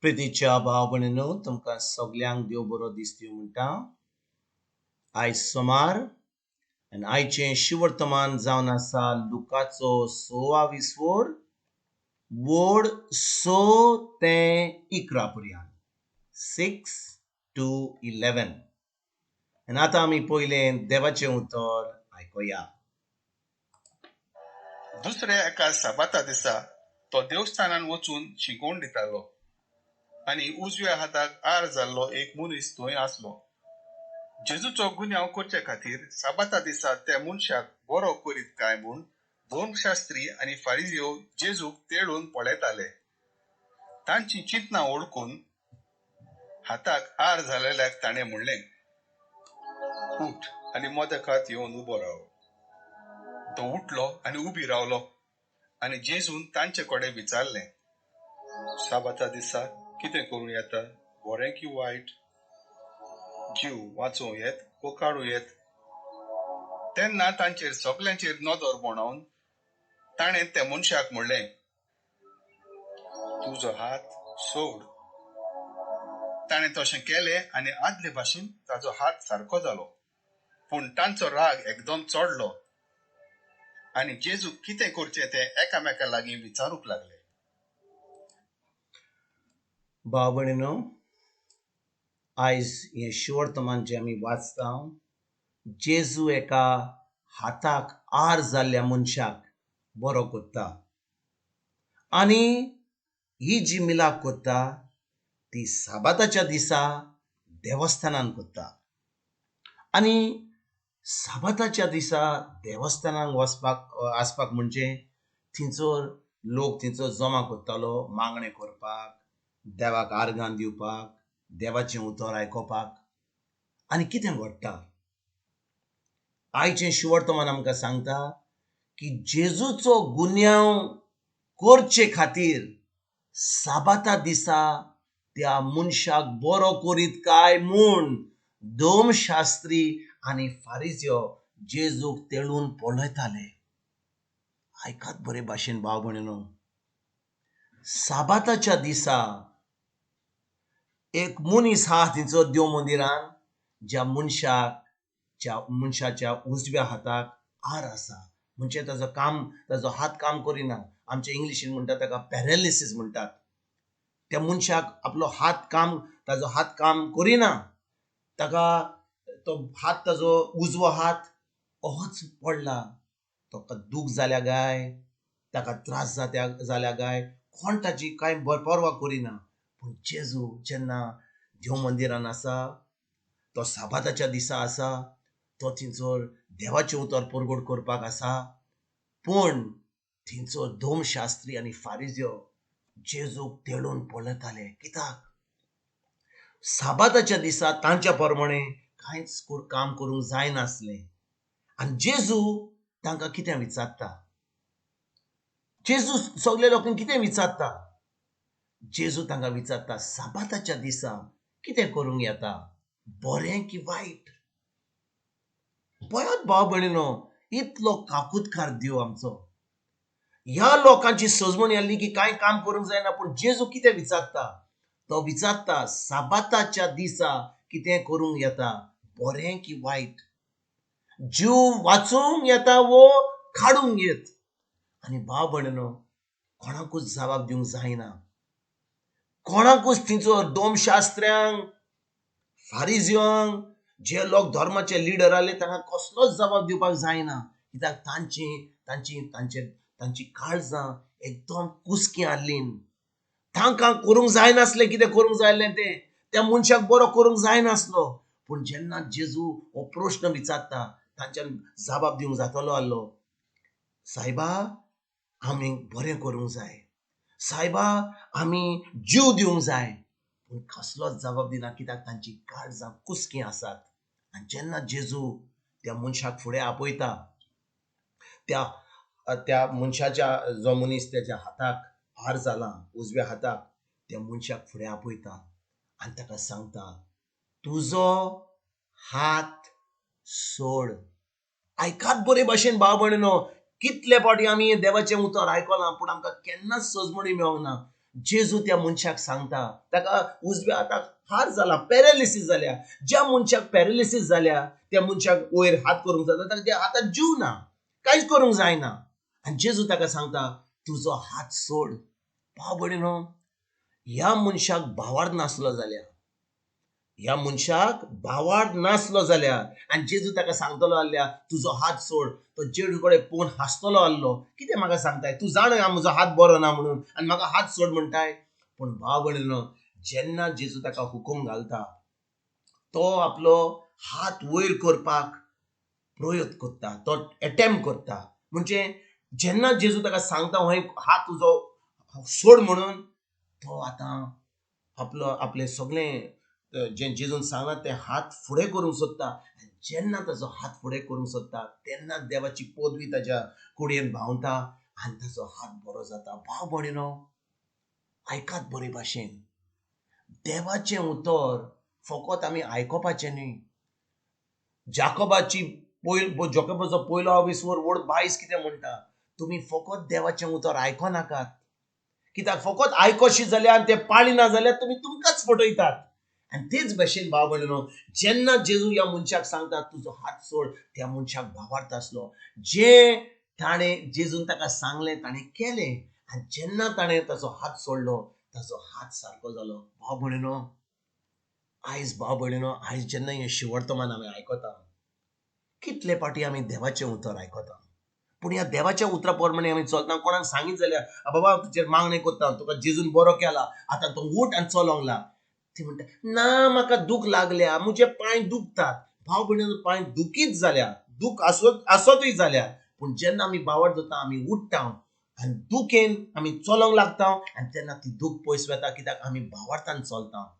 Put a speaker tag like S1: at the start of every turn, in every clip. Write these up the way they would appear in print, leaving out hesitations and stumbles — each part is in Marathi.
S1: प्रितीच्या भाव भयणीनो, तुमकां सगल्यांक देव बरो दीस दिवं म्हणटा. आयज सोमार आनी आयचें शिवर्तमान जावन आसा लुकाचो 6वा विसवोर वोड 6 ते 11 पर्यंत 6 to 11. आनी आतां आमी पयलें देवाचें उतर आयकोया.
S2: दुसऱ्या एका साबाता दिसा तो देवस्थानान वचून शिकवण दितालो आनी उजव्या हाताक आर जाल्लो एक मनीस थंय आसलो. जेजूचो गुन्यांव करचे खातीर साबाता दिसा त्या मनशाक बरो करीत काय म्हूण दोन शास्त्री आनी फारिजियो जेजूक तेडून पळयताले. तांची चिंतना ओळखून हाताक आर जाल्ल्याक ताणें म्हणलें, उठ आनी मोदकात येवन उबो राव. तो उठलो आनी उबी रावलो आनी जेजून तांचे कडेन विचारलें, साबाता दिसा कितें करूं येता, बरें की वायट, जीव वाचोव येत वो काडूं येत? तेन्ना तांचेर सगल्यांचेर नदर म्हणून ताणें त्या मनशाक म्हणलें, तुजो हात सोड. ताणें तशें केलें आनी आदले भाशेन ताजो हात सारको जालो. पूण तांचो राग एकदम चडलो आनी जेजूक कितें करचें तें एकामेका लागीं विचारूंक लागले.
S1: भाव भयणीनो, आयज हें शिवर्तमान जें आमी वाचता, जेजू एका हाताक आर जाल्ल्या मनशाक बरो कोत्ता आनी ही जी मिलाप कोत्ता ती साबाताच्या दिसा देवस्थानान कोत्ता. आनी साबाताच्या दिसा देवस्थानाक वचपाक आसपाक म्हणजे थिंचोर लोक थिंचो जमा कोत्तालो मागणें करपाक, देवाक आर्गां दिवपाक, देवाचें उतर आयकोपाक. आनी कितें घडटा? आयचें शिवर्तमान आमकां सांगता की जेजूचो गुन्यांव करचे खातीर साबाता दिसा त्या मनशाक बरो करीत काय म्हूण दोन शास्त्री आनी फारिजियो जेजूक तेडून पळयताले. आयकात बरे भाशेन भाव भयणीनो, साबाताच्या दिसा एक मनीस हा थिंचो देव मंदिरान ज्या मनशाच्या उजव्या हाताक आर आसा, म्हणजे ताजो हात काम करिना. आमच्या इंग्लिशीन म्हणटात ताका पॅरालिसीस म्हणटात. त्या मनशाक ताजो हात काम करिना. ताका तो हात ताजो उजवो हात अहोच पडला. ताका दूख जाल्या काय, ताका त्रास जाल्या काय, कोण ताची कांय परवा करिना. पूण जेजू जेन्ना देव मंदिरान आसा, तो साबाताच्या दिसा आसा, तो थिंचोर देवाचें उतर परगट करपाक आसा. पूण थिंचो दोन शास्त्री आनी फारिजियो जेजूक तेडून पळयताले. कित्याक? साबाताच्या दिसा तांच्या प्रमाणें कांयच काम करूंक जायनासलें. आनी जेजू तांकां कितें विचारता? जेजू सगल्या लोकांक कितें विचारता? जेजू तांकां विचारता, साबाताच्या दिसा कितें करूंक येता, बरें की वायट? पळयात भाव भयणीनो, इतलो काकूतकार देव आमचो. ह्या लोकांची सजमणी आसली की कांय काम करूंक जायना. पूण जेजू कितें विचारता? तो विचारता, साबाताच्या दिसा कितें करूंक येता, बरें की वायट? जीव वाचूंक येता वो काडूंक येत? आनी भाव भयणीनो, कोणाकूच जबाब दिवंक जायना. कोणाकूच थिंचो दोन शास्त्र्यांक, फारिजियोंक, जे लोक धर्माचे लिडर आले तांकां कसलोच जबाब दिवपाक जायना. कित्याक तांची काळजां एकदम कुसकी आसलीं. तांकां करूंक जायनासलें कितें करूंक जायलें तें. त्या मनशाक बरो करूंक जायनासलो. पूण जेन्ना जेजू हो प्रश्न विचारता, तांच्यान जबाब दिवंक जातलो आसलो. सायबा, आमी बरें करूंक जाय. सायबा, आमी जीव दिवंक जाय. पूण कसलोच जबाब दिना, कित्याक तांची काळजां कुसकी आसात. आनी जेन्ना जेजू त्या मनशाक फुडें आपयता, त्या मनशाच्या जो मनीस त्याच्या हाताक हार जाला, उजव्या हाताक, त्या मनशाक फुडें आपयता आनी ताका सांगता, तुजो हात सोड. आयकात बरे भाशेन भाव भयणीनो, कितले फावटी आमी देवाचें उतर आयकलां, पूण आमकां केन्नाच सजमणी मेळोंक ना. जेजू त्या मनशाक सांगता, ताका उजव्या हाताक हार जाला, पॅरालिसीस जाल्या. ज्या मनशाक पॅरालिसीस जाल्या त्या मनशाक वयर हात करूंक जाता, ताका त्या हातात जीव ना, कांयच करूंक जायना. आनी जेजू ताका सांगता, तुजो हात सोड. भाव भयणीनो, ह्या मनशाक भावार्थ नासलो जाल्यार, ह्या मनशाक भावार्थ नासलो जाल्यार आनी जेजू ताका सांगतलो जाल्यार तुजो हात सोड, तो जेजू कडेन पळोवन हांसतलो आसलो. कितें म्हाका सांगताय, तूं जाणय म्हजो हात बरो ना म्हणून आनी म्हाका हात सोड म्हणटाय. पूण भाव भयणीनो, जेन्ना जेजू ताका हुकूम घालता, तो आपलो हात वयर करपाक प्रयत्न करता, तो अटेम्प्ट करता. म्हणजे जेन्ना जेजू ताका सांगता हो हात तुजो सोड म्हणून, तो आतां आपले सगळें जे जेजून सांगला ते हात फुडें करूंक सोदता. जेन्ना ताजो हात फुडें करूंक सोदता तेन्ना देवाची पदवी ताच्या कुडयेन भावता आनी ताजो हात बरो जाता. भाव भयणीनो, आयकात बरे भाशेन, देवाचें उतर फकत आमी आयकोपाचें न्ही. जाकोबाचो पयलो 20 व्हड बायस कितें म्हणटा, तुमी फकत देवाचें उतर आयकोनाकात, कित्याक फकत आयकोशी जाल्यार आनी तें पाळिना जाल्यार तुमी तुमकांच फटयतात. आनी तेच भाशेन भाव भयणीनो, जेन्ना जेजू ह्या मनशाक सांगता तुजो हात सोड, त्या मनशाक भावार्थ आसलो. जे ताणें जेजून ताका सांगलें ताणें केलें, आनी जेन्ना ताणें ताजो हात सोडलो ताजो हात सारको जालो. भाव भयणीनो, आयज जेन्ना हें शिवर्तमान आमी आयकता, कितले फावटी आमी देवाचें उतर आयकता, पूण ह्या देवाच्या उतरा प्रमाणे आमी चलता. कोणाक सांगीत जाल्यार बाबा तुजेर मागणें करता, तुका जेजून बरो केला, आतां तो उठ आनी चलोंक लाग. ती म्हणटा ना, म्हाका दूख लागल्या, म्हजे पांय दुखतात. भाव भयणीनो, पांय दुखीत जाल्यार, दूख आसतूय जाल्यार, पूण जेन्ना आमी बावर जाता आमी उठ्ठा आनी दुखेन आमी चलोंक लागता आनी तेन्ना ती दूख पयस वता, कित्याक आमी भावार्थान चलता.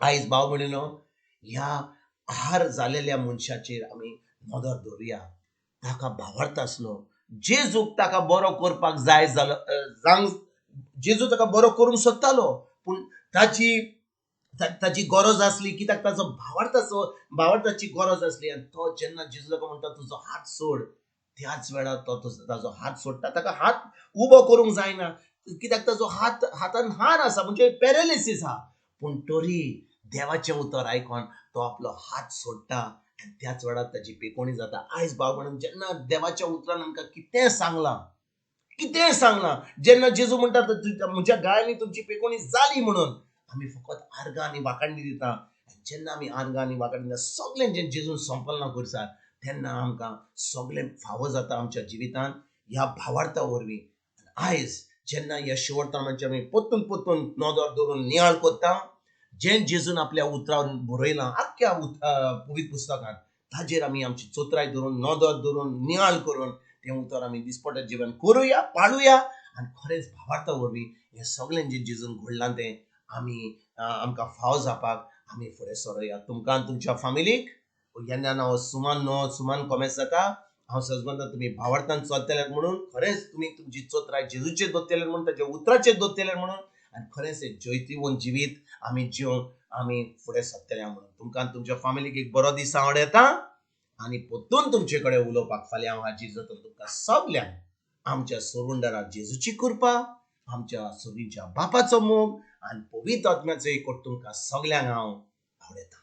S1: आयज भाव भयणीनो, ह्या हार जालेल्या मनशाचेर आमी नदर दवरुया. ताका भावार्थ आसलो. जेजूक ताका बरो करपाक जाय जालो, जेजू ताका बरो करूंक सोदतालो, पूण ताची गरज आसली, कित्याक ताचो भावार्थाची गरज आसली. आनी तो जेन्ना जेजू ताका म्हणटा तुजो हात सोड, त्याच वेळार तो ताजो हात सोडटा. ताका हात उबो करूंक जायना, कित्याक ताजो हातान हार आसा, म्हणजे पॅरालिसीस आहा. पूण तरी देवाचें उतर आयकोन तो आपलो हात सोडटा आनी त्याच वेळार ताची पेकोणी जाता. आयज भाव भयणीनो, जेन्ना देवाच्या उतरान आमकां कितें सांगलां, जेन्ना जेजू म्हणटा म्हज्या गायांनी तुमची पेकोणी जाली म्हणून, आमी फकत आर्गां आनी वाखाणणी दिता. जेन्ना आमी आर्गां आनी वाखाणणी दिता, सगळें जें जेजून संपलना करता, तेन्ना आमकां सगळें फावो जाता आमच्या जिवितान ह्या भावार्था वरवीं. आयज जेन्ना ह्या शिवर्तनाचेर आमी पोत्तून नदर दवरून नियाळ करता, जें जेजून आपल्या उतरान बरयलां आख्ख्या पवित्र पुस्तकांत, ताजेर आमी आमची चोत्राय धरून, नदर धरून, नियाळ करून तें उतर आमी दिसपट्या जिवन करुया, पाळुया आनी खरेंच भावार्था वरवीं हें सगळें जें जेजून घडलां तें आमकां फाव जावपाक आमी फुडें सरोया. तुमकां आनी तुमच्या फॅमिलीक जेन्ना हांव सुमान कॉमेंट्स जाता, हांव सज म्हणटा तुमी भावार्थान चलतल्यात म्हणून, खरेंच तुमी तुमची चोत्राय जेजूचेर दवरतल्यात म्हणून, ताच्या उतराचेर दवरतल्यात म्हणून, आनी खरेंच एक जैतिवंत जिवीत आमी जिवन आमी फुडें सरतल्या म्हणून. तुमकां तुमच्या फॅमिलीक एक बरो दीस हांव येता आनी परतून तुमचे कडेन उलोवपाक फाल्यां हांव हाजीर जाता. तुमकां सगल्यांक आमच्या सोरुंडरा जेजूची कृपा, आमच्या सगळींच्या बापाचो मोग आनी पवित्र आत्म्याचो एकवट तुमकां सगल्यांक हांव आवडयता.